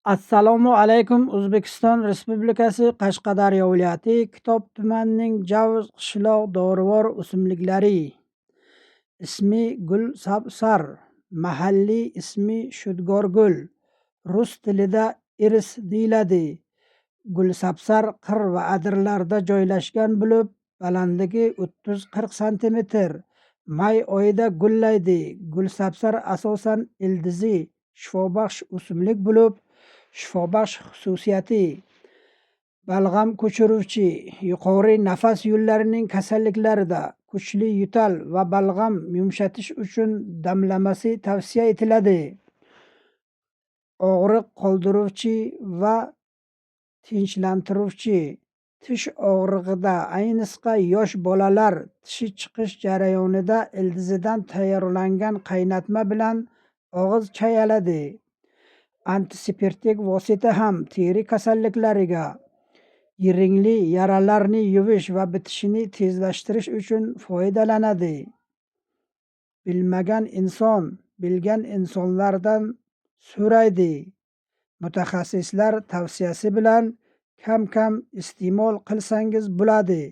Assalomu alaykum. O'zbekiston Respublikasi Qashqadaryo viloyati Kitob tumanining Javuz qishloq dorivor o'simliklari. Ismi gul sabsar, mahalliy ismi shudgorgul, rus tilida iris deyiladi. Gul sabsar qir va adirlarda joylashgan bo'lib, balandligi 30-40 sm. May oyida gullaydi. Gul sabsar asosan ildizi shifobaxsh o'simlik bo'lib, shifobaxsh xususiyati balg'am ko'chiruvchi, yuqori nafas yo'llarining kasalliklarida kuchli yo'tal va balg'am yumshatish uchun damlamasi tavsiya etiladi. Og'riq qoldiruvchi va tinchlantiruvchi, tish og'rig'ida, ayniqsa yosh bolalar tishi chiqish jarayonida ildizidan tayyorlangan qaynatma bilan og'iz chayaladi. Antiseptik vosita ham teri kasalliklariga, yiringli yaralarni yuvish va bitishini tezlashtirish uchun foydalanadi. Bilmagan inson bilgan insonlardan so'raydi. Mutaxassislar tavsiyasi bilan kam-kam iste'mol qilsangiz bo'ladi.